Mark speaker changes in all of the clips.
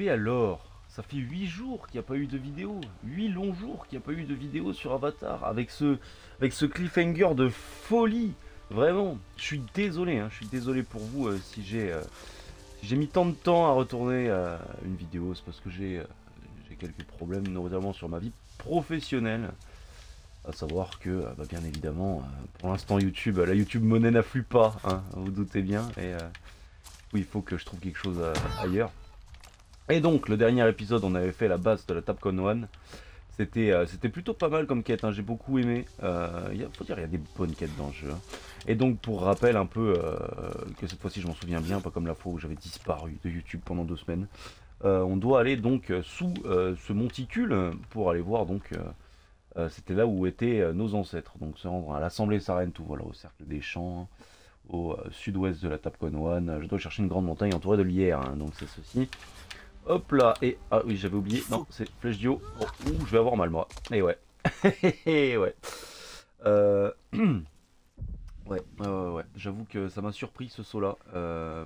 Speaker 1: Et alors? Ça fait 8 jours qu'il n'y a pas eu de vidéo. 8 longs jours qu'il n'y a pas eu de vidéo sur Avatar. Avec ce cliffhanger de folie. Vraiment. Je suis désolé. Hein, je suis désolé pour vous si j'ai mis tant de temps à retourner une vidéo. C'est parce que j'ai quelques problèmes, notamment sur ma vie professionnelle. À savoir que, bah, bien évidemment, pour l'instant YouTube, la YouTube monnaie n'afflue pas. Hein, vous doutez bien. Et oui, il faut que je trouve quelque chose ailleurs. Et donc, le dernier épisode, on avait fait la base de la Tapcon One. C'était plutôt pas mal comme quête, hein, j'ai beaucoup aimé. Faut dire, il y a des bonnes quêtes dans le jeu. Hein. Et donc, pour rappel un peu, que cette fois-ci je m'en souviens bien, pas comme la fois où j'avais disparu de YouTube pendant 2 semaines. On doit aller donc sous ce monticule pour aller voir donc. C'était là où étaient nos ancêtres. Donc se rendre à l'Assemblée Sarentu, voilà, au cercle des champs, au sud-ouest de la Tapcon One. Je dois chercher une grande montagne entourée de lierre, hein, donc c'est ceci. Hop là, et ah oui, j'avais oublié, non, c'est flèche dio. Oh, ouh, je vais avoir mal moi. Et ouais. Et ouais. Euh... ouais. J'avoue que ça m'a surpris ce saut là.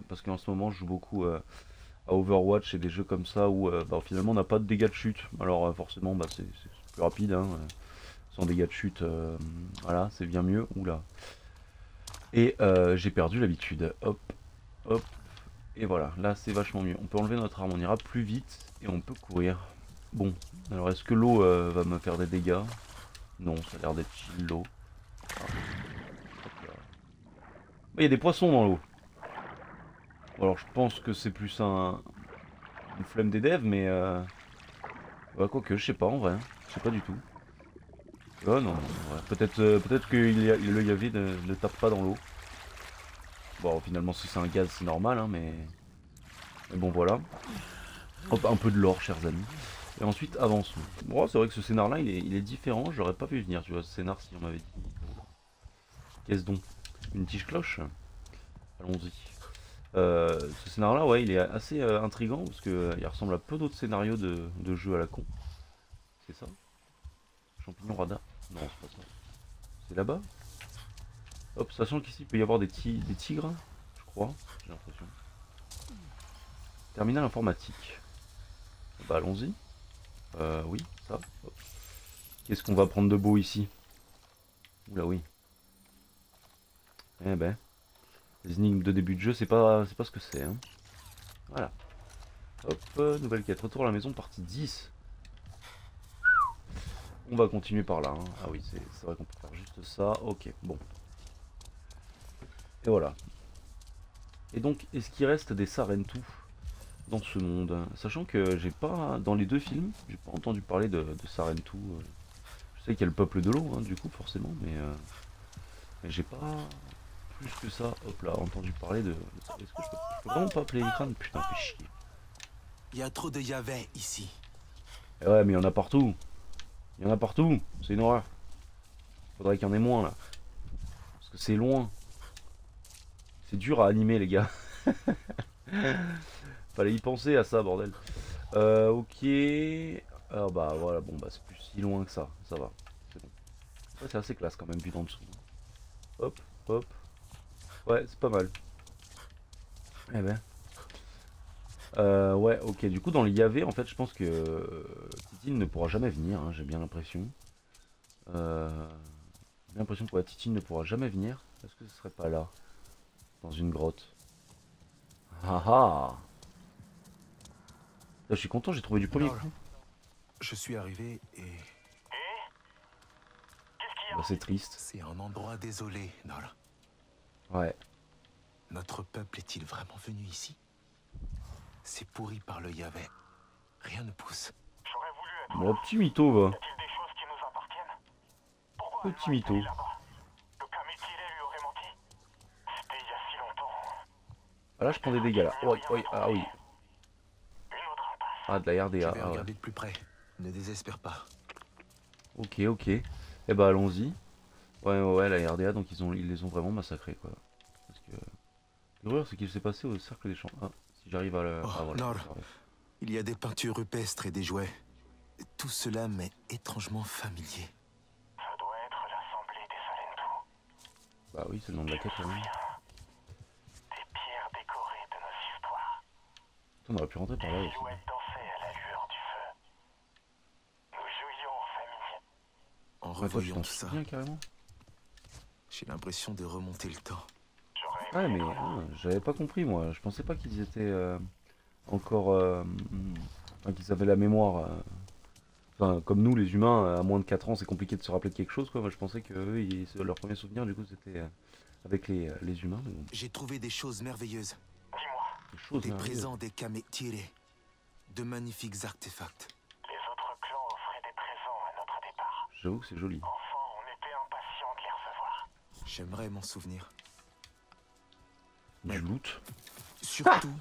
Speaker 1: Parce qu'en ce moment, je joue beaucoup à Overwatch et des jeux comme ça où bah, finalement on n'a pas de dégâts de chute. Alors forcément, bah, c'est plus rapide. Hein, sans dégâts de chute, voilà, c'est bien mieux. Oula. Et j'ai perdu l'habitude. Hop, hop. Et voilà, là c'est vachement mieux. On peut enlever notre arme, on ira plus vite et on peut courir. Bon, alors est-ce que l'eau va me faire des dégâts? Non, ça a l'air d'être chill l'eau. Ah. Il y a des poissons dans l'eau. Bon, alors je pense que c'est plus une flemme des devs, mais ouais, quoique, je sais pas en vrai. Je sais pas du tout. Oh non, ouais. Peut-être que le Yavé ne tape pas dans l'eau. Bon, finalement, si c'est un gaz, c'est normal, hein, mais bon, voilà. Hop, un peu de l'or, chers amis. Et ensuite, avançons. Bon, c'est vrai que ce scénar-là, il est différent. J'aurais pas vu venir, tu vois, ce scénar, si on m'avait dit. Qu'est-ce donc? Une tige cloche? Allons-y. Ce scénar-là, ouais, il est assez intriguant parce que il ressemble à peu d'autres scénarios de jeux à la con. C'est ça? Champignon radar? Non, c'est pas ça. C'est là-bas? Hop, sachant qu'ici, il peut y avoir des tigres, je crois, j'ai l'impression. Terminal informatique. Bah, allons-y. Oui, ça. Qu'est-ce qu'on va prendre de beau ici? Oula, oui. Eh ben, les énigmes de début de jeu, c'est pas ce que c'est. Hein. Voilà. Hop, nouvelle quête. Retour à la maison, partie 10. On va continuer par là. Hein. Ah oui, c'est vrai qu'on peut faire juste ça. Ok, bon. Et voilà. Et donc, est-ce qu'il reste des Sarentu dans ce monde? Sachant que j'ai pas, dans les deux films, j'ai pas entendu parler de Sarentu. Je sais qu'il y a le peuple de l'eau, hein, du coup, forcément, mais j'ai pas plus que ça, hop là, entendu parler de ça. Est-ce que je peux vraiment pas appeler les crânes? Putain, fais chier.
Speaker 2: Il y a trop de Yavé ici.
Speaker 1: Et ouais, mais il y en a partout. Il y en a partout. C'est une horreur. Faudrait qu'il y en ait moins, là. Parce que c'est loin. C'est dur à animer, les gars. Fallait y penser à ça, bordel. Ok. Ah bah voilà, bon bah c'est plus si loin que ça. Ça va. C'est bon. Ouais, c'est assez classe quand même, vu d'en dessous. Hop, hop. Ouais, c'est pas mal. Eh ben. Ouais, ok. Du coup, dans le Yavé, en fait, je pense que Titine ne pourra jamais venir. Hein, j'ai bien l'impression. J'ai l'impression que ouais, Titine ne pourra jamais venir. Est-ce que ce serait pas là? Dans une grotte. Ah ah! Là, je suis content, j'ai trouvé du premier
Speaker 2: Non,
Speaker 1: coup.
Speaker 2: je suis arrivé et
Speaker 1: Bah, c'est triste.
Speaker 2: c'est un endroit désolé, Nol.
Speaker 1: Ouais.
Speaker 2: Notre peuple est-il vraiment venu ici? C'est pourri par le Yavé. Rien ne pousse.
Speaker 3: J'aurais voulu être
Speaker 1: Bon,
Speaker 3: là.
Speaker 1: petit mytho, va.
Speaker 3: Y a-t-il des choses qui nous appartiennent? Pourquoi
Speaker 1: Petit
Speaker 3: Alma est
Speaker 1: mytho.
Speaker 3: allé là-bas? Le Kametilé lui aurait menti? C'était il y a si longtemps.
Speaker 1: Ah là, je prends des dégâts là. Oui, oui, ah oui.
Speaker 3: Une autre impasse.
Speaker 1: Ah, de la
Speaker 2: Je
Speaker 1: RDA.
Speaker 2: vais
Speaker 1: Ah ouais.
Speaker 2: regarder de plus près. Ne désespère pas.
Speaker 1: Ok, ok. Eh bah, allons-y. Ouais, la RDA, donc ils les ont vraiment massacrés, quoi. Parce que. L'horreur, c'est qu'il s'est passé au cercle des champs. Ah, si j'arrive à le.
Speaker 2: Oh,
Speaker 1: Ah, voilà.
Speaker 2: Nol. Il y a des peintures rupestres et des jouets. Tout cela m'est étrangement familier.
Speaker 3: Ça doit être l'assemblée des Salentu.
Speaker 1: Bah oui, c'est le nom de la quête, quand même.
Speaker 3: Des pierres décorées de nos histoires.
Speaker 1: On aurait pu rentrer par là
Speaker 3: Des
Speaker 1: aussi.
Speaker 3: silhouettes
Speaker 1: toi, tu
Speaker 2: revoyant
Speaker 1: t'en
Speaker 2: tout ça,
Speaker 1: souviens carrément?
Speaker 2: j'ai l'impression de remonter le temps.
Speaker 1: Ouais, mais j'avais pas compris moi. Je pensais pas qu'ils étaient encore. Enfin, qu'ils avaient la mémoire. Enfin, comme nous, les humains, à moins de 4 ans, c'est compliqué de se rappeler de quelque chose, quoi. Moi, je pensais que eux, leur premier souvenir, du coup, c'était avec les humains. Mais bon,
Speaker 2: J'ai trouvé des choses merveilleuses.
Speaker 3: Dis-moi,
Speaker 1: des choses
Speaker 2: Des
Speaker 1: merveilleuses.
Speaker 2: présents des Kametiré. De magnifiques artefacts.
Speaker 3: les autres clans offraient des présents à notre départ.
Speaker 1: J'avoue que c'est joli.
Speaker 3: Enfant, on était impatients de les recevoir.
Speaker 2: J'aimerais m'en souvenir.
Speaker 1: Du loot.
Speaker 2: Surtout,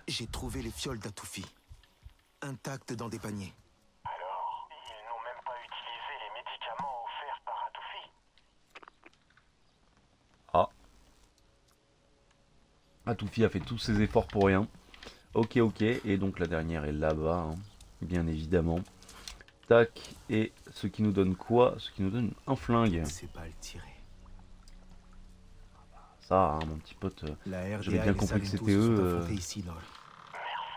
Speaker 2: j'ai trouvé les fioles d'Atoufi. Intactes dans des paniers.
Speaker 3: Alors, ils n'ont même pas utilisé les médicaments offerts par Atoufi.
Speaker 1: Ah. Atoufi a fait tous ses efforts pour rien. Ok, ok. Et donc la dernière est là-bas, hein, bien évidemment. Tac. Et ce qui nous donne quoi? Ce qui nous donne un flingue.
Speaker 2: C'est pas le tirer.
Speaker 1: Ça, hein, mon petit pote.
Speaker 2: La RDA
Speaker 1: J'avais bien
Speaker 2: et les
Speaker 1: compris que
Speaker 2: Salentos
Speaker 1: c'était
Speaker 2: se sont
Speaker 1: eux.
Speaker 2: affrontés ici, Nord.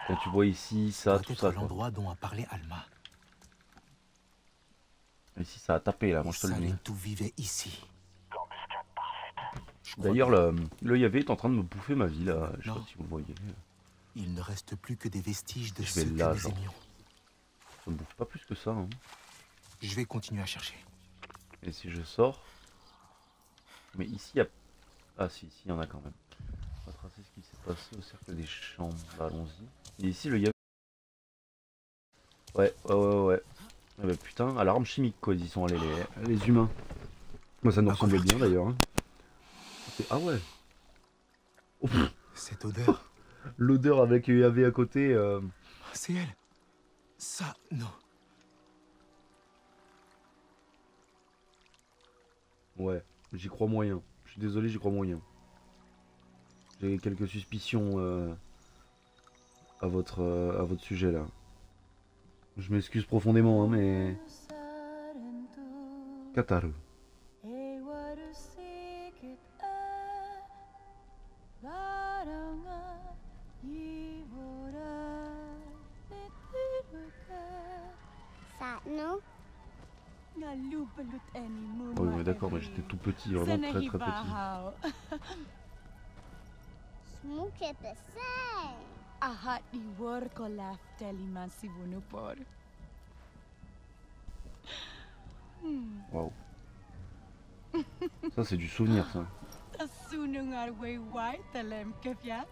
Speaker 1: Quand tu vois ici, ça,
Speaker 2: Ça
Speaker 1: tout
Speaker 2: doit être
Speaker 1: ça. Quoi.
Speaker 2: l'endroit dont a parlé Alma.
Speaker 1: Ici, ça a tapé là, moi je te le dis.
Speaker 2: Salentos vivait ici.
Speaker 3: L'embuscade parfaite.
Speaker 2: Je crois
Speaker 1: D'ailleurs,
Speaker 2: bien.
Speaker 1: le Yavé est en train de me bouffer ma vie là. Je sais
Speaker 2: Non.
Speaker 1: pas si vous le voyez.
Speaker 2: Il ne reste plus que des vestiges de
Speaker 1: Je
Speaker 2: ce
Speaker 1: vais
Speaker 2: que
Speaker 1: là,
Speaker 2: nous
Speaker 1: genre.
Speaker 2: aimions.
Speaker 1: Ça me bouffe pas plus que ça. Hein.
Speaker 2: Je vais continuer à chercher.
Speaker 1: Et si je sors. Mais ici, il y a. Ah, si, ici, il y en a quand même. On va tracer ce qui s'est passé au cercle des chambres. Bah, allons-y. Et ici, le Yavé. Ouais. Ah bah putain, à l'arme chimique quoi, ils y sont allés les humains. Moi ça nous ressemblait bien d'ailleurs. Hein. Ah ouais. Oh,
Speaker 2: Cette odeur,
Speaker 1: l'odeur avec Yavé à côté.
Speaker 2: c'est elle. Ça, non.
Speaker 1: Ouais, j'y crois moyen. Je suis désolé, j'y crois moyen. J'ai quelques suspicions à votre sujet là. Je m'excuse profondément, hein, mais. Kataru.
Speaker 4: Non.
Speaker 1: Oui, ouais, d'accord, mais j'étais tout petit, vraiment très très petit.
Speaker 4: Smuke pesai.
Speaker 5: Ahat di war kolaf teliman si bunupor.
Speaker 1: Waouh. Ça, c'est du souvenir, ça.
Speaker 5: Tasunungar way white telem kefiat.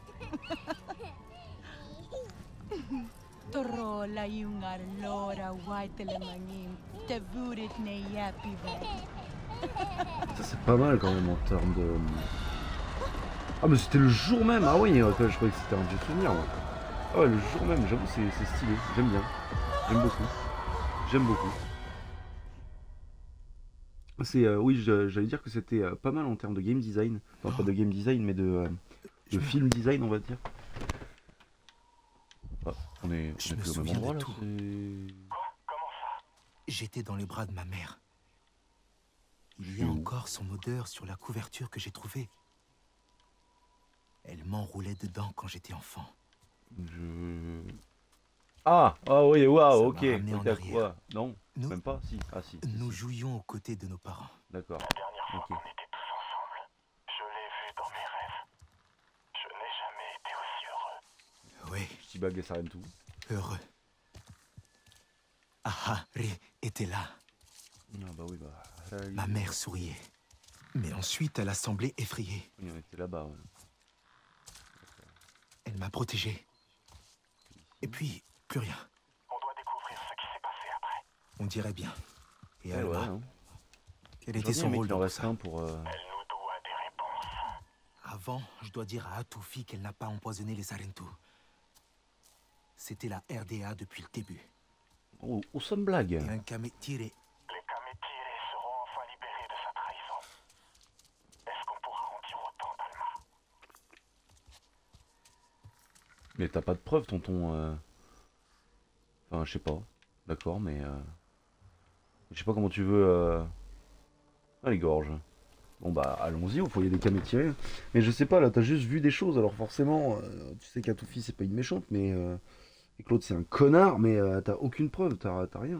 Speaker 5: Toro la yungar lora white telemangim. Te vurit ne yapi
Speaker 1: Ça, c'est pas mal quand même en termes de. Ah, mais c'était le jour même. Ah oui, je croyais que c'était un vieux souvenir. Moi. Ah ouais, le jour même, j'avoue, c'est stylé. J'aime bien. J'aime beaucoup. J'aime beaucoup. C'est oui, j'allais dire que c'était pas mal en termes de game design. Enfin, pas de game design, mais de film design, on va dire. Ah, on est
Speaker 2: Je me
Speaker 1: plus au même
Speaker 2: souviens
Speaker 1: endroit
Speaker 2: de
Speaker 1: là.
Speaker 2: tout.
Speaker 3: Comment ça?
Speaker 2: J'étais dans les bras de ma mère. Il y a encore son odeur sur la couverture que j'ai trouvée. Elle m'enroulait dedans quand j'étais enfant.
Speaker 1: Ah oui, waouh,
Speaker 2: Ça
Speaker 1: ok.
Speaker 2: m'a ramené en
Speaker 1: Ok,
Speaker 2: arrière.
Speaker 1: quoi? Non,
Speaker 2: Nous-
Speaker 1: même pas. Si, ah si.
Speaker 2: Nous
Speaker 1: si.
Speaker 2: jouions aux côtés de nos parents.
Speaker 1: D'accord.
Speaker 3: La dernière fois
Speaker 1: Ok.
Speaker 3: qu'on était tous ensemble, je l'ai vu dans mes rêves. Je n'ai jamais été aussi heureux.
Speaker 2: Oui,
Speaker 1: Petit bague et ça rime tout.
Speaker 2: heureux. Ahari était là.
Speaker 1: Ah bah oui, bah.
Speaker 2: Ma mère souriait. Mais ensuite, elle a semblé effrayée.
Speaker 1: Oui, on était là-bas. Ouais.
Speaker 2: Elle m'a protégé. Et puis, plus rien.
Speaker 3: On doit découvrir ce qui s'est passé après.
Speaker 2: On dirait bien. Et
Speaker 1: Ouais,
Speaker 2: Alma,
Speaker 1: ouais, hein.
Speaker 2: quel
Speaker 1: J'aurais
Speaker 2: était
Speaker 1: bien
Speaker 2: son
Speaker 1: aimé
Speaker 2: rôle
Speaker 1: qu'il en
Speaker 2: dans tout
Speaker 1: reste
Speaker 2: ça?
Speaker 1: un pour.
Speaker 3: Elle nous doit des réponses.
Speaker 2: Avant, je dois dire à Atoufi qu'elle n'a pas empoisonné les Sarentu. C'était la RDA depuis le début.
Speaker 1: Oh, some blague.
Speaker 2: Et un Kametiré.
Speaker 3: Les Kametiré seront enfin libérés de sa trahison. Est-ce qu'on pourra en dire autant d'Alma?
Speaker 1: Mais t'as pas de preuves, tonton. Enfin, je sais pas. D'accord, mais. Je sais pas comment tu veux. Ah, les gorges. Bon, bah, allons-y, vous voyez des camés tirés. Mais je sais pas, là, t'as juste vu des choses. Alors, forcément, tu sais qu'Atoufi, c'est pas une méchante, mais. Et Claude, c'est un connard, mais t'as aucune preuve, t'as rien.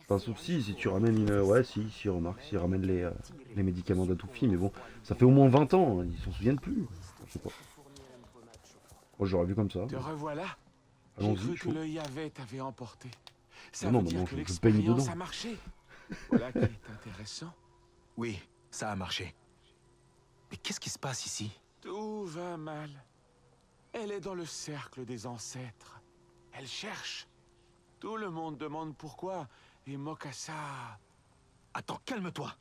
Speaker 1: pas un souci si tu ramènes une... Ouais, si, remarque, s'il ramène les médicaments d'Atoufi, mais bon, ça fait au moins 20 ans, ils s'en souviennent plus. Je sais pas. Moi, j'aurais vu comme ça.
Speaker 2: Te revoilà. J'ai
Speaker 1: Allons-y,
Speaker 2: cru que
Speaker 1: chaud.
Speaker 2: le Yavet t'avait emporté. Ça
Speaker 1: Non,
Speaker 2: veut
Speaker 1: maintenant,
Speaker 2: dire que
Speaker 1: je baigne
Speaker 2: l'expérience
Speaker 1: dedans.
Speaker 2: a marché. Voilà qui est intéressant.
Speaker 6: Oui, ça a marché. Mais qu'est-ce qui se passe ici?
Speaker 2: Tout va mal. Elle est dans le cercle des ancêtres. Elle cherche. Tout le monde demande pourquoi. Et Mokassa...
Speaker 6: Attends, calme-toi.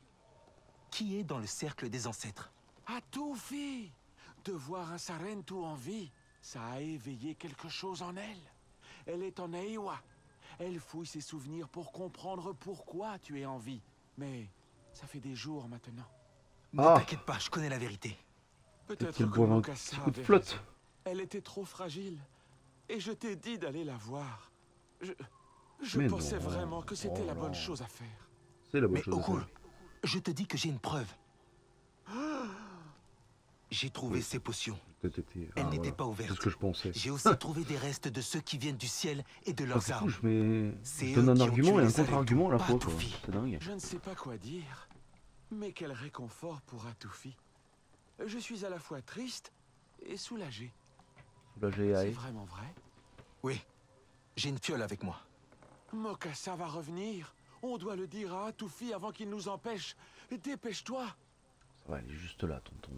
Speaker 6: Qui est dans le cercle des ancêtres?
Speaker 2: Atoufi! De voir un Sarentu en vie, ça a éveillé quelque chose en elle. Elle est en Eiwa. Elle fouille ses souvenirs pour comprendre pourquoi tu es en vie. Mais ça fait des jours maintenant.
Speaker 6: Ne
Speaker 1: Ah.
Speaker 6: t'inquiète pas, je connais la vérité.
Speaker 1: Peut-être
Speaker 2: Peut-être
Speaker 1: qu'il
Speaker 2: que
Speaker 1: boive un
Speaker 2: Mokassa
Speaker 1: petit coup de
Speaker 2: avait
Speaker 1: flotte.
Speaker 2: raison. Elle était trop fragile. Et je t'ai dit d'aller la voir. Je
Speaker 1: Mais
Speaker 2: pensais
Speaker 1: non.
Speaker 2: vraiment que c'était
Speaker 1: Oh
Speaker 2: la bonne
Speaker 1: non.
Speaker 2: chose à faire.
Speaker 1: C'est la bonne
Speaker 6: Mais
Speaker 1: chose à
Speaker 6: Okul,
Speaker 1: faire.
Speaker 6: je te dis que j'ai une preuve. J'ai trouvé
Speaker 1: Oui.
Speaker 6: ces potions.
Speaker 1: Peut-être été...
Speaker 6: Elle
Speaker 1: Ah,
Speaker 6: n'était
Speaker 1: voilà.
Speaker 6: pas ouverte.
Speaker 1: C'est ce que je pensais.
Speaker 6: J'ai aussi trouvé des restes de ceux qui viennent du ciel et de
Speaker 1: Ah,
Speaker 6: leurs
Speaker 1: c'est fou,
Speaker 6: armes.
Speaker 1: je
Speaker 6: eux
Speaker 1: donne un
Speaker 6: qui ont
Speaker 1: argument
Speaker 6: tué
Speaker 1: et un
Speaker 6: les
Speaker 1: contre-argument à la
Speaker 6: Sarentu,
Speaker 1: fois,
Speaker 6: pas
Speaker 1: quoi.
Speaker 6: Atoufi.
Speaker 1: C'est dingue.
Speaker 2: Je ne sais pas quoi dire. Mais quel réconfort pour Atoufi. Je suis à la fois triste et soulagé.
Speaker 1: Soulagé,
Speaker 2: C'est
Speaker 1: aïe.
Speaker 2: vraiment vrai?
Speaker 6: Oui, j'ai une fiole avec moi.
Speaker 2: Mokassa va revenir. On doit le dire à Atoufi avant qu'il nous empêche. Dépêche-toi.
Speaker 1: Ça va, elle est juste là, tonton.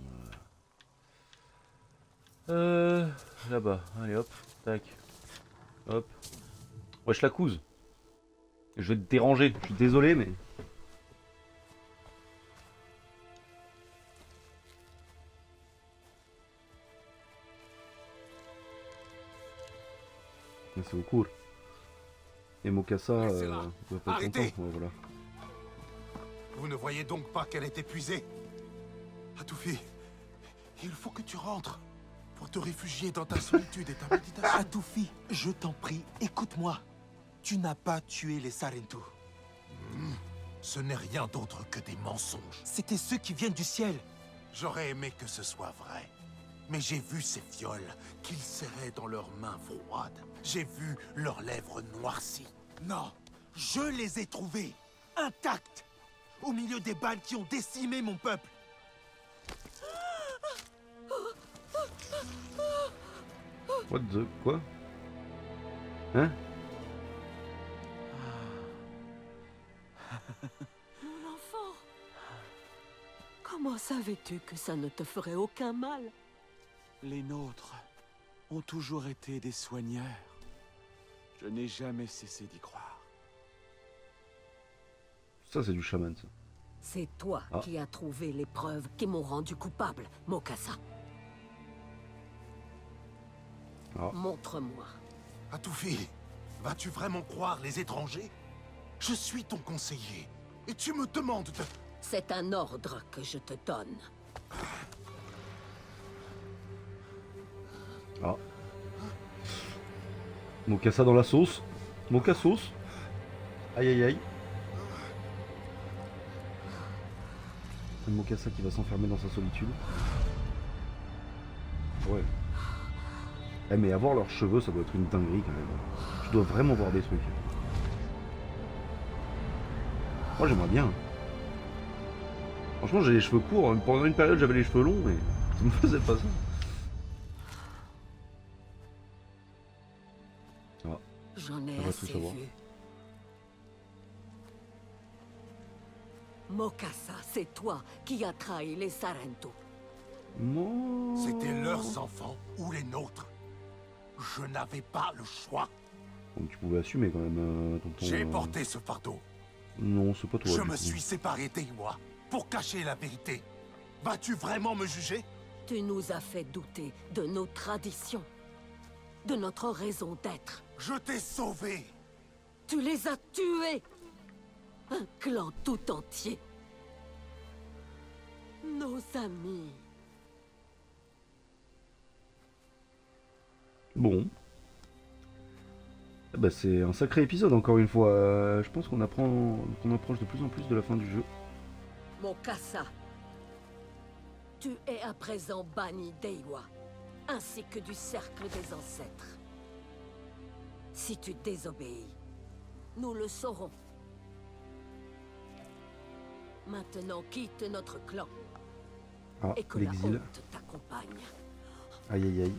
Speaker 1: Là-bas. Allez, hop. Tac. Hop. Wesh, la couse. Je vais te déranger. Je suis désolé, mais... Mais c'est au cours. Et Mokassa
Speaker 7: Laissez-la.
Speaker 1: doit pas être
Speaker 7: Arrêtez.
Speaker 1: content. Ouais, voilà.
Speaker 7: Vous ne voyez donc pas qu'elle est épuisée? Atoufi, il faut que tu rentres pour te réfugier dans ta solitude et ta méditation.
Speaker 6: Atoufi, je t'en prie, écoute-moi. Tu n'as pas tué les Sarentu.
Speaker 7: Ce n'est rien d'autre que des mensonges.
Speaker 6: C'était ceux qui viennent du ciel.
Speaker 7: J'aurais aimé que ce soit vrai. Mais j'ai vu ces fioles qu'ils serraient dans leurs mains froides. J'ai vu leurs lèvres noircies.
Speaker 6: Non, je les ai trouvés, intacts, au milieu des balles qui ont décimé mon peuple.
Speaker 1: What the... Quoi? Hein?
Speaker 8: Mon enfant, comment savais-tu que ça ne te ferait aucun mal?
Speaker 2: Les nôtres ont toujours été des soigneurs. Je n'ai jamais cessé d'y croire.
Speaker 1: Ça, c'est du chaman, ça.
Speaker 8: C'est toi
Speaker 1: Ah.
Speaker 8: qui as trouvé les preuves qui m'ont rendu coupable, Mokassa.
Speaker 1: Ah.
Speaker 8: Montre-moi.
Speaker 7: Atoufi, vas-tu vraiment croire les étrangers? Je suis ton conseiller. Et tu me demandes de...
Speaker 8: C'est un ordre que je te donne.
Speaker 1: Ah. Mokassa dans la sauce. Mokassos. Aïe aïe aïe. Un Mokassa qui va s'enfermer dans sa solitude. Ouais. Eh mais avoir leurs cheveux, ça doit être une dinguerie quand même. Je dois vraiment voir des trucs. Moi j'aimerais bien. Franchement j'ai les cheveux courts. Pendant une période j'avais les cheveux longs mais ça me faisait pas ça.
Speaker 8: J'en ai
Speaker 1: On va tout
Speaker 8: assez
Speaker 1: savoir.
Speaker 8: vu. Mokassa, c'est toi qui as trahi les Sarentu.
Speaker 1: Non.
Speaker 7: C'était leurs enfants ou les nôtres. Je n'avais pas le choix.
Speaker 1: Donc tu pouvais assumer quand même, tonton.
Speaker 7: J'ai porté ce fardeau.
Speaker 1: Non, c'est pas toi.
Speaker 7: Je
Speaker 1: du
Speaker 7: me
Speaker 1: coup.
Speaker 7: suis séparé d'Eiwa pour cacher la vérité. Vas-tu vraiment me juger?
Speaker 8: Tu nous as fait douter de nos traditions, de notre raison d'être.
Speaker 7: Je t'ai sauvé.
Speaker 8: Tu les as tués. Un clan tout entier. Nos amis.
Speaker 1: Bon. Eh ben, c'est un sacré épisode encore une fois. Je pense qu'on approche de plus en plus de la fin du jeu.
Speaker 8: Mokassa, tu es à présent banni d'Eiwa, ainsi que du cercle des ancêtres. Si tu désobéis, nous le saurons. Maintenant, quitte notre clan
Speaker 1: Ah,
Speaker 8: et que la
Speaker 1: l'exil.
Speaker 8: honte t'accompagne.
Speaker 1: Aïe aïe aïe.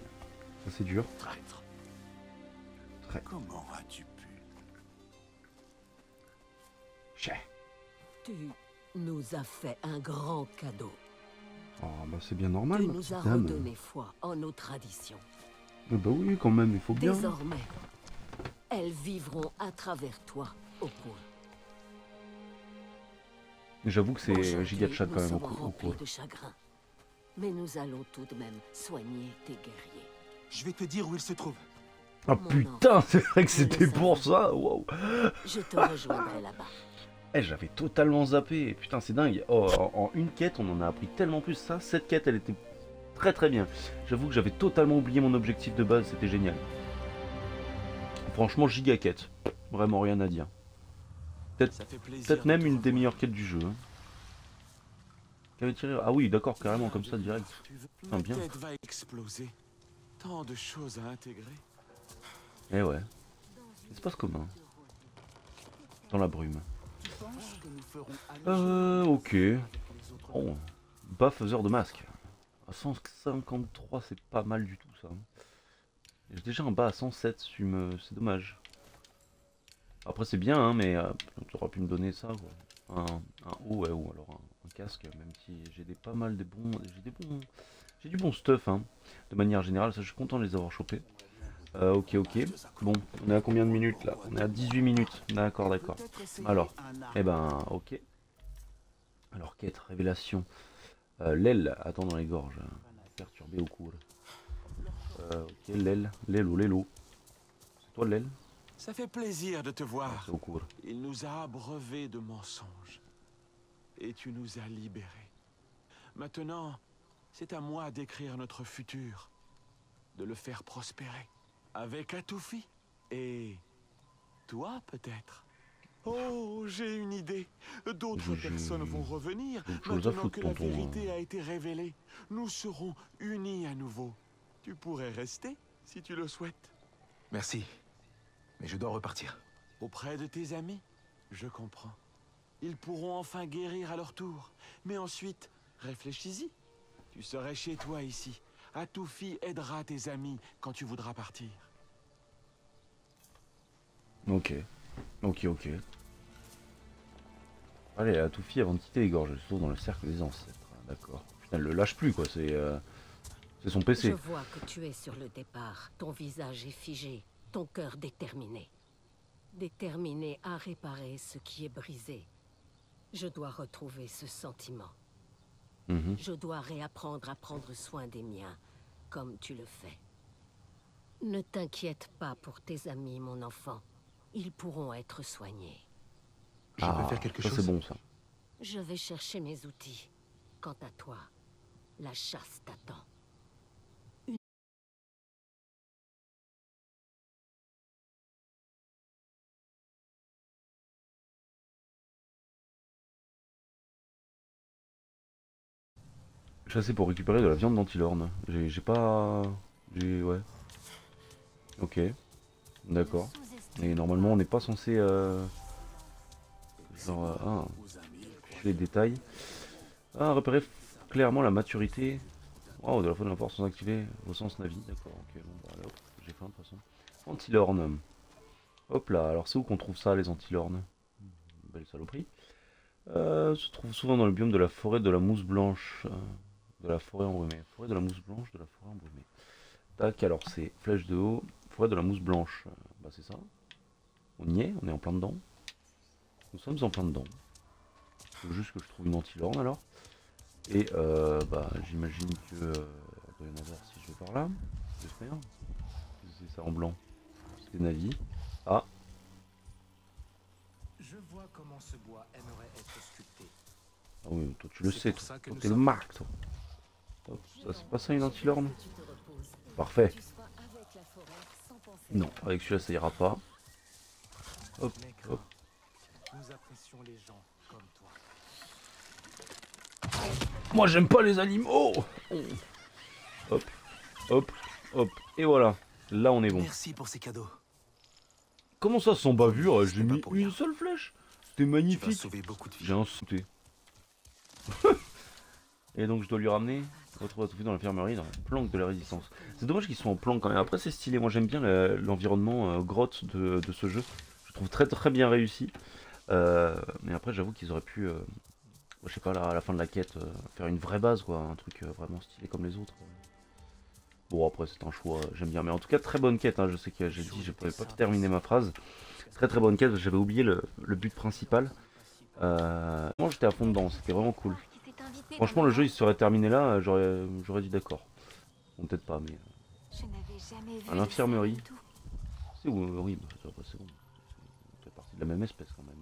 Speaker 1: Ça c'est dur.
Speaker 2: Traître.
Speaker 1: Très.
Speaker 2: Comment as-tu pu?
Speaker 1: Chais.
Speaker 8: Tu nous as fait un grand cadeau.
Speaker 1: Oh bah c'est bien normal.
Speaker 8: Tu
Speaker 1: ma
Speaker 8: nous
Speaker 1: petite
Speaker 8: as
Speaker 1: dame.
Speaker 8: redonné foi en nos traditions.
Speaker 1: Bah oui quand même, il faut bien.
Speaker 8: Désormais, elles vivront à travers toi, au cours.
Speaker 1: J'avoue que c'est
Speaker 8: Aujourd'hui,
Speaker 1: giga de chat quand
Speaker 8: nous
Speaker 1: même au
Speaker 8: sommes
Speaker 1: coup.
Speaker 8: remplis de chagrin. Mais nous allons tout de même soigner tes guerriers.
Speaker 6: Je vais te dire où il se trouve.
Speaker 1: Ah
Speaker 8: Mon
Speaker 1: putain,
Speaker 8: enfant,
Speaker 1: c'est vrai que
Speaker 8: nous
Speaker 1: c'était
Speaker 8: le
Speaker 1: pour
Speaker 8: savons.
Speaker 1: ça. Wow.
Speaker 8: Je te rejoindrai là-bas.
Speaker 1: Eh, j'avais totalement zappé. Putain, c'est dingue. Oh, en une quête, on en a appris tellement plus. Ça, cette quête, elle était très très bien. J'avoue que j'avais totalement oublié mon objectif de base. C'était génial. Franchement, giga quête. Vraiment rien à dire.
Speaker 2: Ça fait plaisir
Speaker 1: Peut-être
Speaker 2: de
Speaker 1: même
Speaker 2: te
Speaker 1: une des
Speaker 2: revoir.
Speaker 1: meilleures quêtes du jeu. Hein. Qu'avait tiré... Ah oui, d'accord, carrément comme ça, direct.
Speaker 2: Tu veux-
Speaker 1: Putain,
Speaker 2: Ma
Speaker 1: bien.
Speaker 2: tête va exploser. Tant de choses à intégrer.
Speaker 1: Eh ouais. Espace commun. Dans la brume. Ok. Bon. Bas faiseur de masque. À 153, c'est pas mal du tout ça. J'ai déjà un bas à 107, c'est dommage. Après c'est bien, hein, mais tu aurais pu me donner ça, quoi. Un haut, ouais, ou alors un casque, même si j'ai pas mal de bons, j'ai du bon stuff, hein. De manière générale, ça je suis content de les avoir chopés. Ok. Bon, on est à combien de minutes là? On est à 18 minutes. D'accord. Alors, eh ben, ok. Alors, quête, révélation. L'aile, attends dans les gorges. Perturbé au cou. Ok, l'aile. L'élo. C'est toi l'aile?
Speaker 2: Ça fait plaisir de te voir.
Speaker 1: C'est au cou.
Speaker 2: Il nous a abreuvés de mensonges. Et tu nous as libérés. Maintenant, c'est à moi d'écrire notre futur. De le faire prospérer. Avec Atoufi. Et toi, peut-être. Oh, j'ai une idée. D'autres
Speaker 1: J'ai-
Speaker 2: personnes vont revenir
Speaker 1: quelque chose à
Speaker 2: maintenant
Speaker 1: foutre,
Speaker 2: que la
Speaker 1: tonton.
Speaker 2: vérité a été révélée. Nous serons unis à nouveau. Tu pourrais rester, si tu le souhaites.
Speaker 6: Merci. Mais je dois repartir.
Speaker 2: Auprès de tes amis, je comprends. Ils pourront enfin guérir à leur tour. Mais ensuite, réfléchis-y. Tu serais chez toi ici. Atoufi aidera tes amis quand tu voudras partir.
Speaker 1: Ok. Allez, à tout avant de quitter les gorges, je se trouve dans le cercle des ancêtres. D'accord. Putain, elle le lâche plus, quoi. C'est son
Speaker 8: Je
Speaker 1: PC.
Speaker 8: vois que tu es sur le départ. Ton visage est figé, ton cœur déterminé. Déterminé à réparer ce qui est brisé. Je dois retrouver ce sentiment.
Speaker 1: Mhm.
Speaker 8: Je dois réapprendre à prendre soin des miens, comme tu le fais. Ne t'inquiète pas pour tes amis, mon enfant. Ils pourront être soignés.
Speaker 6: Je peux faire quelque
Speaker 1: ça
Speaker 6: chose.
Speaker 1: c'est bon ça.
Speaker 8: Je vais chercher mes outils. Quant à toi, la chasse t'attend.
Speaker 1: Chasser pour récupérer de la viande d'antilorne. J'ai pas... Ouais. Ok. D'accord. Et normalement on n'est pas censé... Genre... les détails. Ah, repérer clairement la maturité. Oh, de la faune de la force sans activer vos sens navi. D'accord, ok. Bon, bah, allez, hop, j'ai faim de toute façon. Antilorne. Hop là, alors c'est où qu'on trouve ça, les antilornes? Belle saloperie. Se trouve souvent dans le biome de la forêt de la mousse blanche. De la forêt embrumée. Forêt de la mousse blanche, de la forêt embrumée. Tac, alors c'est flèche de haut. Forêt de la mousse blanche. Bah c'est ça. On y est, on est en plein dedans. Nous sommes en plein dedans. Il faut juste que je trouve une antilorne alors. Et bah j'imagine que... il doit y en avoir si je vais par là. J'espère. C'est ça en blanc. C'est Navi. Ah.
Speaker 6: Je vois comment ce bois aimerait être sculpté.
Speaker 1: Ah oui, toi tu le
Speaker 6: C'est
Speaker 1: sais,
Speaker 6: pour
Speaker 1: toi.
Speaker 6: ça que
Speaker 1: Toi,
Speaker 6: nous
Speaker 1: t'es le
Speaker 6: sommes-
Speaker 1: marque, toi. Hop, ça c'est pas ça une antilorne? Parfait. Non, avec celui-là ça ira pas. Hop, hop.
Speaker 6: Nous apprécions les gens comme toi.
Speaker 1: Moi j'aime pas les animaux. Hop, hop, hop. Et voilà, là on est bon.
Speaker 6: Merci pour ces cadeaux.
Speaker 1: Comment ça sans bavure? J'ai
Speaker 6: C'était pas
Speaker 1: mis
Speaker 6: pour rien.
Speaker 1: une seule flèche. C'était
Speaker 6: Tu vas
Speaker 1: magnifique.
Speaker 6: sauver beaucoup de vies.
Speaker 1: J'ai insulté. Et donc je dois lui ramener. Retrouve Atouffi dans l'infirmerie, dans la planque de la résistance. C'est dommage qu'ils soient en planque quand même. Après c'est stylé, moi j'aime bien l'environnement grotte de ce jeu. Je trouve très bien réussi. Mais après j'avoue qu'ils auraient pu, je sais pas, là, à la fin de la quête, faire une vraie base quoi. Un truc vraiment stylé comme les autres. Bon après c'est un choix, j'aime bien. Mais en tout cas très bonne quête, hein. Je sais que j'ai dit, je pouvais pas terminer ma phrase. Très bonne quête, j'avais oublié le but principal. Moi j'étais à fond dedans, c'était vraiment cool. Franchement le jeu il se serait terminé là, j'aurais dit d'accord. Bon peut-être pas mais... à l'infirmerie. C'est où? Oui, bah, c'est bon. Ça fait partie de la même espèce quand même.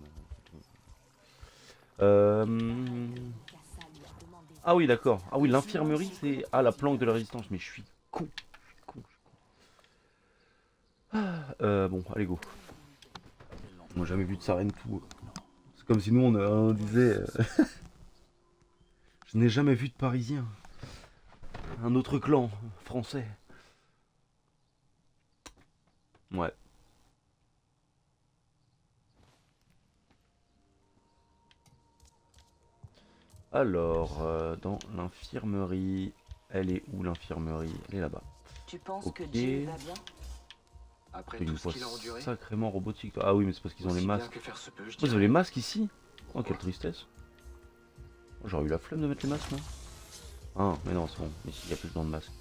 Speaker 1: Ah oui d'accord. Ah oui l'infirmerie c'est... Ah la planque de la résistance, mais je suis con. Bon allez go. On n'a jamais vu de Sarene tout. C'est comme si nous on disait... Je n'ai jamais vu de Parisien. Un autre clan français. Ouais. Alors, dans l'infirmerie... Elle est où l'infirmerie? Elle est là-bas.
Speaker 9: Tu penses
Speaker 1: Ok.
Speaker 9: que Jill va bien? Après
Speaker 1: Une
Speaker 9: tout ce
Speaker 1: voix
Speaker 9: qu'il a enduré,
Speaker 1: sacrément robotique. Ah oui mais c'est parce qu'ils ont les
Speaker 9: aussi bien
Speaker 1: masques.
Speaker 9: que faire se peut, je
Speaker 1: Oh, ils ont
Speaker 9: dirais.
Speaker 1: les masques ici? Oh quelle tristesse. J'aurais eu la flemme de mettre les masques non? Ah mais non c'est bon, ici il y a plus besoin de masques.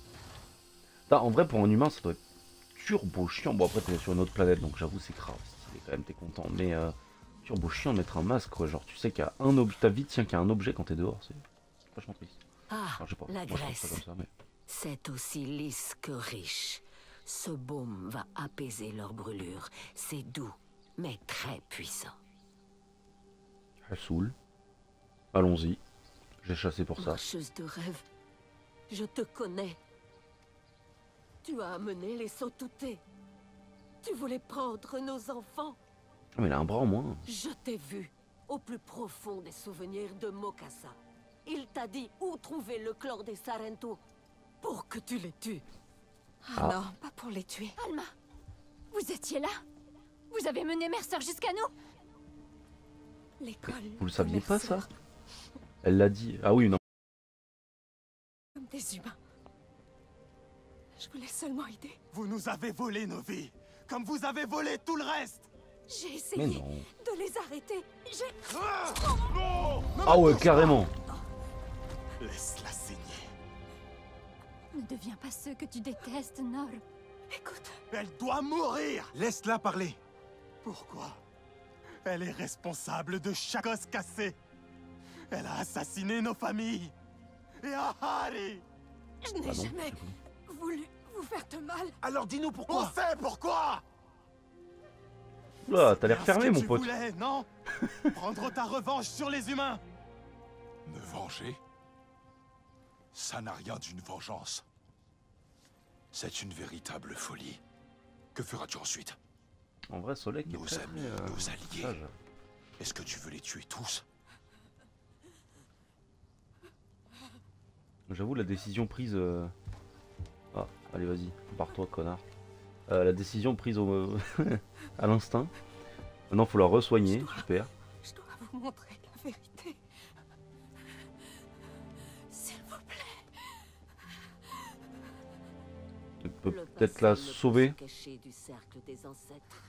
Speaker 1: Putain, en vrai pour un humain ça doit être turbo chiant. Bon après t'es sur une autre planète donc j'avoue c'est grave, stylé quand même, t'es content. Mais turbo chiant de mettre un masque quoi, genre tu sais qu'il y a un objet, ta vie tient qu'à un objet quand t'es dehors, c'est vachement triste.
Speaker 8: Ah,
Speaker 1: Alors, je sais pas,
Speaker 8: la
Speaker 1: moi je pense
Speaker 8: graisse.
Speaker 1: pas comme ça mais...
Speaker 8: C'est aussi lisse que riche. Ce baume va apaiser leur brûlure. C'est doux, mais très puissant.
Speaker 1: Elle saoule. Allons-y. J'ai chassé pour ça.
Speaker 8: Marcheuse de rêve, je te connais. Tu as amené les Sotoutés. Tu voulais prendre nos enfants.
Speaker 1: Ah, mais il a un bras en moins.
Speaker 8: Je t'ai vu au plus profond des souvenirs de Mokassa. Il t'a dit où trouver le clan des Sarento pour que tu les tues.
Speaker 1: Ah.
Speaker 10: Non, pas pour les tuer. Alma, vous étiez là? Vous avez mené Mercer jusqu'à nous?
Speaker 8: L'école.
Speaker 1: Vous le saviez
Speaker 8: de
Speaker 1: pas
Speaker 8: Mercer,
Speaker 1: ça? Elle l'a dit. Ah oui non.
Speaker 10: Comme des humains. Je voulais seulement aider.
Speaker 6: Vous nous avez volé nos vies, comme vous avez volé tout le reste.
Speaker 10: J'ai
Speaker 1: Mais
Speaker 10: essayé
Speaker 1: non.
Speaker 10: de les arrêter. J'ai...
Speaker 6: Non!
Speaker 1: Ah ouais carrément.
Speaker 6: Laisse-la saigner.
Speaker 10: Ne deviens pas ceux que tu détestes, Nor. Écoute,
Speaker 6: Elle doit mourir. Laisse-la parler. Pourquoi? Elle est responsable de chaque os cassé. Elle a assassiné nos familles. Et Ahari.
Speaker 10: je n'ai
Speaker 1: Ah non,
Speaker 10: jamais voulu vous faire de mal.
Speaker 6: Alors dis-nous pourquoi. On sait pourquoi.
Speaker 1: Oula, t'as l'air
Speaker 6: Parce
Speaker 1: fermé
Speaker 6: que
Speaker 1: mon
Speaker 6: tu
Speaker 1: pote.
Speaker 6: voulais, non? Prendre ta revanche sur les humains.
Speaker 7: Me venger? Ça n'a rien d'une vengeance. C'est une véritable folie. Que feras-tu ensuite?
Speaker 1: En vrai Solek est
Speaker 7: Nos
Speaker 1: très
Speaker 7: amis, nos alliés.
Speaker 1: sage.
Speaker 7: Est-ce que tu veux les tuer tous?
Speaker 1: J'avoue la décision prise... Ah, allez vas-y, barre-toi connard. La décision prise au... à l'instinct. Maintenant faut la re-soigner, super.
Speaker 10: Je dois vous montrer la vérité. S'il vous plaît.
Speaker 1: On peut
Speaker 8: Le
Speaker 1: peut-être
Speaker 8: passé
Speaker 1: la
Speaker 8: ne peut
Speaker 1: sauver,
Speaker 8: se cacher du cercle des ancêtres.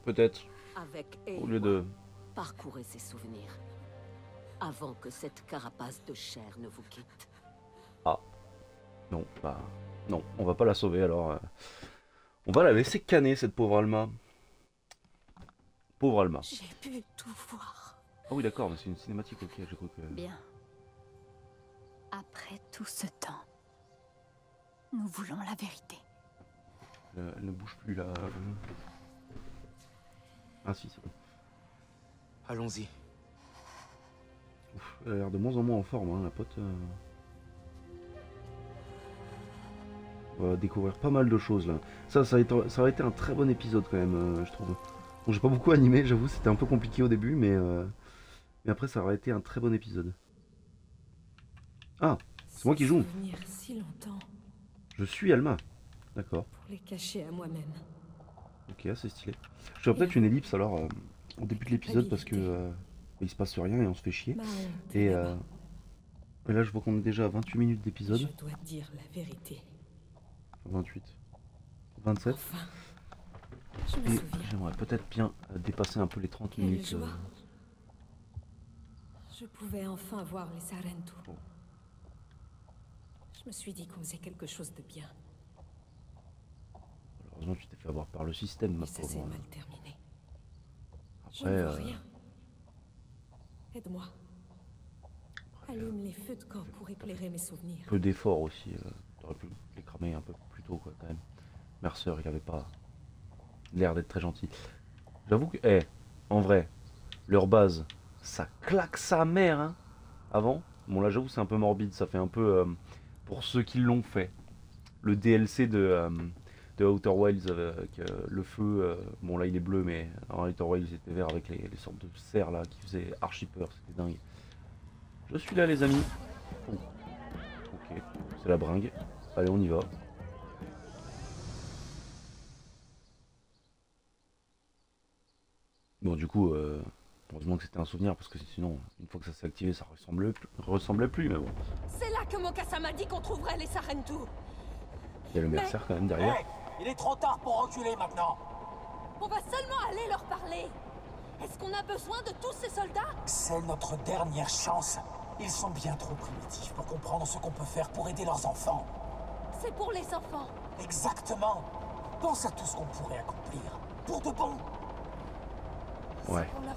Speaker 1: peut-être,
Speaker 8: Avec
Speaker 1: au lieu de...
Speaker 8: parcourez ses souvenirs. Avant que cette carapace de chair ne vous quitte.
Speaker 1: Non, bah... Non, on va pas la sauver alors. On va la laisser canner cette pauvre Alma. Pauvre Alma.
Speaker 10: J'ai pu tout voir.
Speaker 1: Ah oui d'accord, mais c'est une cinématique, ok, j'ai cru que...
Speaker 10: Bien. Après tout ce temps, nous voulons la vérité.
Speaker 1: Elle ne bouge plus là. Ah si, c'est bon.
Speaker 6: Allons-y.
Speaker 1: Ouf, elle a l'air de moins en moins en forme, hein, la pote. On va découvrir pas mal de choses là. Ça aurait été un très bon épisode quand même, je trouve. Bon, j'ai pas beaucoup animé, j'avoue, c'était un peu compliqué au début, mais après ça aurait été un très bon épisode. Ah, c'est moi qui joue.
Speaker 10: Venir si longtemps
Speaker 1: Je suis Alma. D'accord.
Speaker 10: pour les cacher à moi-même.
Speaker 1: Ok, c'est stylé. Je ferais peut-être une ellipse alors au début de l'épisode parce que il se passe rien et on se fait chier.
Speaker 10: Ma honte
Speaker 1: Et
Speaker 10: est là-bas.
Speaker 1: Et là je vois qu'on est déjà à 28 minutes d'épisode.
Speaker 8: Je dois te dire la vérité.
Speaker 1: 28. 27.
Speaker 8: Enfin, je me
Speaker 1: Et
Speaker 8: souviens.
Speaker 1: j'aimerais peut-être bien dépasser un peu les 30
Speaker 8: Quelle
Speaker 1: minutes.
Speaker 8: joie. Je pouvais enfin voir les Sarentu.
Speaker 1: Oh.
Speaker 8: Je me suis dit qu'on faisait quelque chose de bien.
Speaker 1: Malheureusement tu t'es fait avoir par le système, ma
Speaker 8: Mais ça s'est
Speaker 1: pauvre.
Speaker 8: mal terminé. Je
Speaker 1: Après,
Speaker 8: ne vois rien. Aide-moi. Allume les feux de camp pour éclairer mes souvenirs.
Speaker 1: peu d'efforts aussi. T'aurais pu les cramer un peu plus tôt, quoi, quand même. Mercer, il avait pas l'air d'être très gentil. J'avoue que, en vrai, leur base, ça claque sa mère, hein, avant. Bon, là, j'avoue, c'est un peu morbide. Ça fait un peu, pour ceux qui l'ont fait, le DLC de Outer Wilds avec le feu. Bon, là, il est bleu, mais en Outer Wilds, il était vert avec les sortes de cerfs, là, qui faisaient archi peur. C'était dingue. Je suis là, les amis. Oh. Ok, c'est la bringue. Allez, on y va. Bon, du coup, heureusement que c'était un souvenir, parce que sinon, une fois que ça s'est activé, ça ressemblait plus, mais bon.
Speaker 8: C'est là que Mokassa m'a dit qu'on trouverait les Sarentu.
Speaker 1: Il y a le Mercer quand même derrière.
Speaker 9: Hey, il est trop tard pour reculer maintenant.
Speaker 8: On va seulement aller leur parler. Est-ce qu'on a besoin de tous ces soldats?
Speaker 9: C'est notre dernière chance. Ils sont bien trop primitifs pour comprendre ce qu'on peut faire pour aider leurs enfants.
Speaker 8: C'est pour les enfants.
Speaker 9: Exactement. Pense à tout ce qu'on pourrait accomplir. Pour de bon.
Speaker 1: Ouais,
Speaker 8: C'est pour leur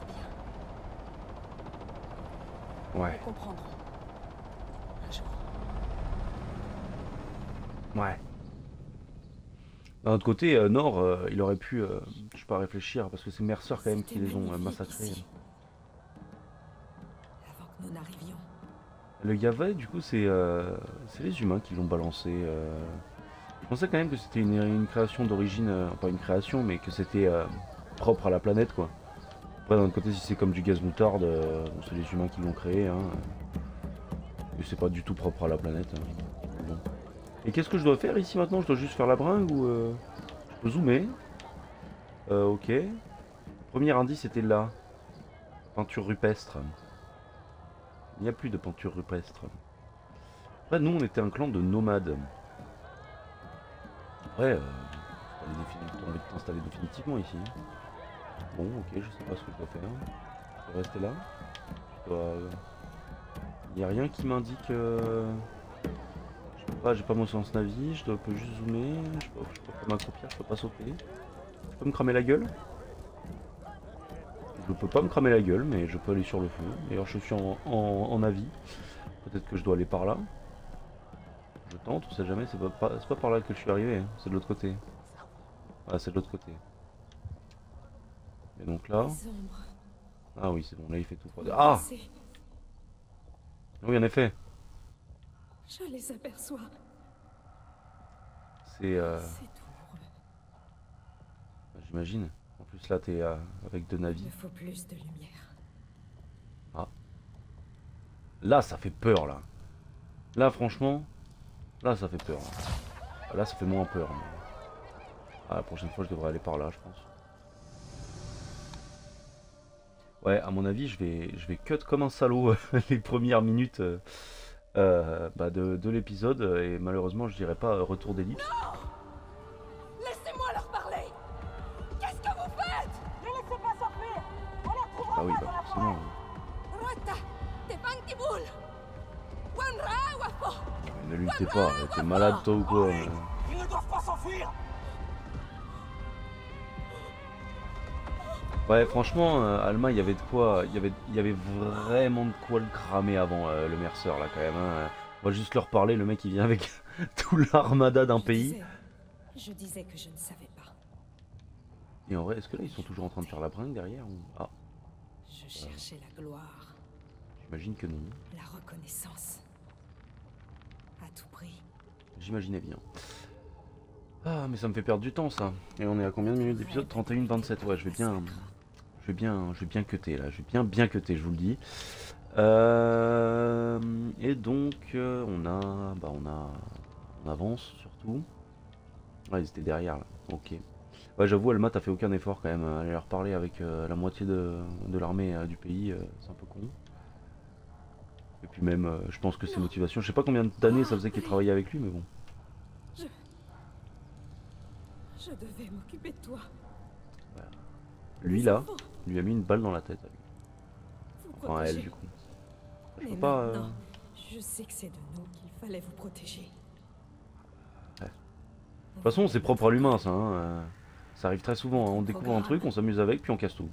Speaker 8: bien.
Speaker 1: ouais,
Speaker 8: Ils comprendront. Un jour.
Speaker 1: ouais. D'un autre côté, Nord, il aurait pu, je sais pas, réfléchir, parce que c'est Mercer quand même qui les ont massacrés.
Speaker 8: Ici. Avant que nous n'arrivions.
Speaker 1: Le Yavet, du coup, c'est les humains qui l'ont balancé. Je pensais quand même que c'était une création d'origine, pas une création, mais que c'était propre à la planète, quoi. Après, d'un autre côté, si c'est comme du gaz moutarde, bon, c'est les humains qui l'ont créé, hein. Mais c'est pas du tout propre à la planète. Hein. Bon. Et qu'est-ce que je dois faire ici maintenant? Je dois juste faire la bringue ou je peux zoomer? Ok. Premier indice c'était là. Peinture rupestre. Il n'y a plus de peinture rupestre. Après, nous, on était un clan de nomades. Après, t'as envie de t'installer définitivement ici. Bon, ok, je sais pas ce que je dois faire. Je dois rester là. Je dois... Il n'y a rien qui m'indique... Je peux pas, j'ai pas mon sens navi, je peux juste zoomer, je peux pas m'accroupir, je peux pas sauter. Je peux me cramer la gueule. Je peux pas me cramer la gueule, mais je peux aller sur le feu. D'ailleurs, je suis en avis. Peut-être que je dois aller par là. Je tente, on sait jamais, c'est pas par là que je suis arrivé, hein. C'est de l'autre côté. Ah, c'est de l'autre côté. Et donc là... Ah oui, c'est bon, là il fait tout froid. Ah oui, en effet.
Speaker 8: Je les aperçois.
Speaker 1: C'est
Speaker 8: douloureux.
Speaker 1: J'imagine. En plus là t'es avec deux navires.
Speaker 8: Il faut plus de lumière.
Speaker 1: Ah. Là ça fait peur là. Là franchement, là ça fait peur. Là ça fait moins peur. Mais... Ah, la prochaine fois je devrais aller par là je pense. Ouais, à mon avis je vais cut comme un salaud les premières minutes de l'épisode et malheureusement je dirais pas retour d'ellipse.
Speaker 8: Laissez-moi leur parler. Qu'est-ce que vous faites? Ne laissez pas sortir. On les retrouvera.
Speaker 1: Ah oui, bah forcément. Ne luttez pas, t'es malade toi ou quoi?
Speaker 9: Ils ne doivent pas s'enfuir.
Speaker 1: Ouais, franchement, Alma, il y avait de quoi, il y avait vraiment de quoi le cramer avant le Mercer là quand même. Hein. On va juste leur parler, le mec il vient avec tout l'armada d'un pays.
Speaker 8: Je disais que je ne savais pas.
Speaker 1: Et en vrai, est-ce que là ils sont toujours en train de faire la bringue derrière ou... Ah,
Speaker 8: Je cherchais la gloire.
Speaker 1: j'imagine que non.
Speaker 8: La reconnaissance. À tout prix.
Speaker 1: J'imaginais bien. Ah, mais ça me fait perdre du temps ça. Et on est à combien de minutes d'épisode? 31-27. Ouais, je vais bien cutter là. Je vais bien cutter, je vous le dis. Et donc on avance surtout. Ouais, ils étaient derrière là. Ok. Ouais, j'avoue, Alma, t'as fait aucun effort quand même. Aller leur parler avec la moitié de l'armée du pays, c'est un peu con. Et puis même, je pense que ses motivations, je sais pas combien d'années ça faisait qu'il travaillait avec lui, mais bon.
Speaker 8: Je devais m'occuper de toi.
Speaker 1: Voilà. Lui là, lui a mis une balle dans la tête à lui. Enfin à elle du coup. Je peux pas.
Speaker 8: Je sais que c'est de nous qu'il fallait vous protéger.
Speaker 1: Ouais. De toute façon, c'est propre à l'humain ça. Hein. Ça arrive très souvent. Hein. On découvre un truc, on s'amuse avec, puis on casse tout.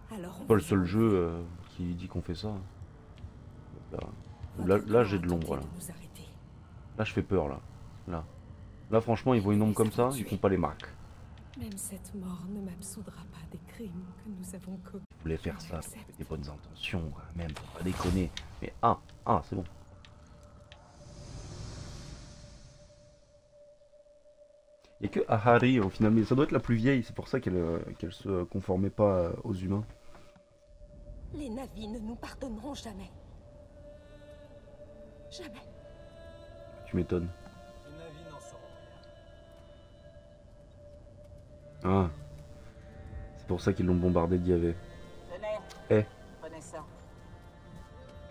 Speaker 1: C'est pas le seul jeu qui dit qu'on fait ça. Là j'ai de l'ombre là. Là je fais peur là. Là franchement ils voient une ombre comme ça, ils font pas les marques.
Speaker 8: Même cette mort ne m'absoudra pas des crimes que nous avons commis.
Speaker 1: Vous voulez faire ça avec des bonnes intentions quand même, faut pas déconner. Mais c'est bon. Il n'y a que Ahari au final, mais ça doit être la plus vieille, c'est pour ça qu'elle se conformait pas aux humains.
Speaker 8: Les Na'vi ne nous pardonneront jamais. Jamais.
Speaker 1: Tu m'étonnes. Ah. C'est pour ça qu'ils l'ont bombardé d'Yavé.
Speaker 9: Prenez ça.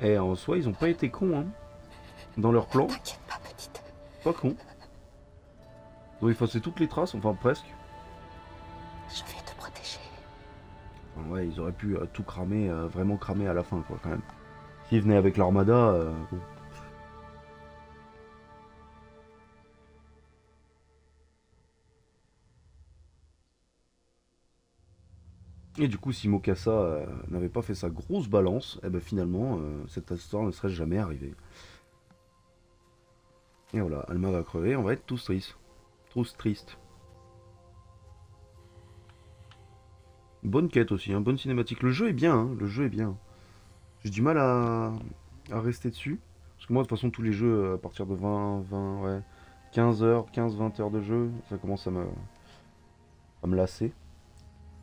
Speaker 1: En soi, ils ont pas été cons, hein. Dans leur plan.
Speaker 8: T'inquiète pas, petite.
Speaker 1: Pas con. Ils ont effacé toutes les traces, enfin presque.
Speaker 8: Je vais te protéger.
Speaker 1: Enfin, ouais, ils auraient pu tout cramer, vraiment cramer à la fin, quoi, quand même. S'ils venaient avec l'armada, bon. Et du coup, si Mokassa n'avait pas fait sa grosse balance, et ben finalement, cette histoire ne serait jamais arrivée. Et voilà, Alma va crever, on va être tous tristes. Tous tristes. Bonne quête aussi, hein, bonne cinématique. Le jeu est bien, hein, le jeu est bien. J'ai du mal à rester dessus. Parce que moi, de toute façon, tous les jeux, à partir de 15 heures, 15-20 heures de jeu, ça commence à me lasser.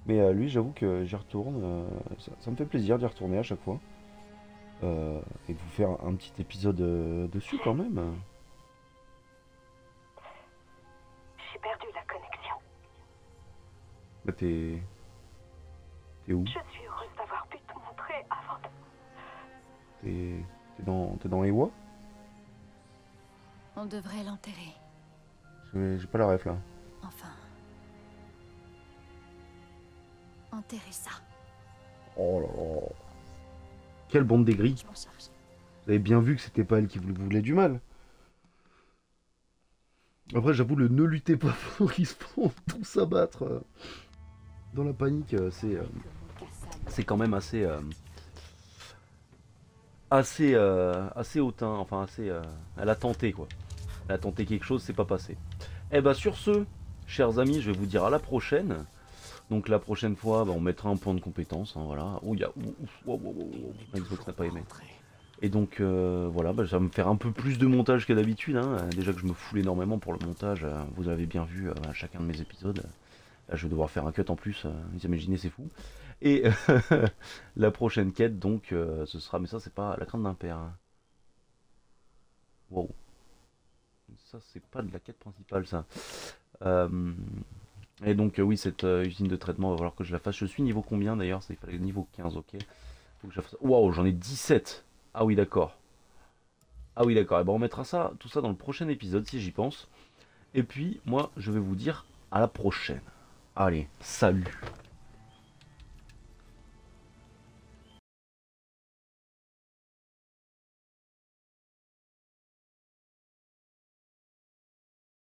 Speaker 1: Mais lui, j'avoue que j'y retourne. Ça me fait plaisir d'y retourner à chaque fois. Et de vous faire un petit épisode dessus quand même.
Speaker 8: J'ai perdu la connexion.
Speaker 1: Bah t'es où?
Speaker 8: Je suis heureuse d'avoir pu te montrer avant de...
Speaker 1: T'es dans Ewa?
Speaker 10: On devrait l'enterrer.
Speaker 1: J'ai pas la ref là.
Speaker 10: Enfin... enterrer ça.
Speaker 1: Oh là là. Quelle bande d'aigris.
Speaker 10: Je m'en charge.
Speaker 1: Vous avez bien vu que c'était pas elle qui vous voulait du mal. Après j'avoue le ne luttez pas pendant qu'ils se font tous abattre dans la panique, c'est quand même assez hautain, enfin assez elle a tenté quoi. Elle a tenté quelque chose, c'est pas passé. Et bah sur ce, chers amis, je vais vous dire à la prochaine. Donc la prochaine fois, on mettra un point de compétence, hein, voilà. Oh, il y a... Xbox n'a pas aimé. Et donc voilà, ça va me faire un peu plus de montage que d'habitude. Hein. Déjà que je me foule énormément pour le montage, vous avez bien vu à chacun de mes épisodes. Là, je vais devoir faire un cut en plus, vous imaginez, c'est fou. Et la prochaine quête, donc, ce sera... Mais ça, c'est pas la crainte d'un père. Hein. Wow. Ça, c'est pas de la quête principale, ça. Et donc oui, cette usine de traitement, va falloir que je la fasse. Je suis niveau combien d'ailleurs? Il fallait niveau 15, ok. Faut que je la fasse. Waouh, j'en ai 17. Ah oui, d'accord. Ah oui, d'accord. Et ben on mettra ça, tout ça dans le prochain épisode si j'y pense. Et puis, moi, je vais vous dire à la prochaine. Allez, salut.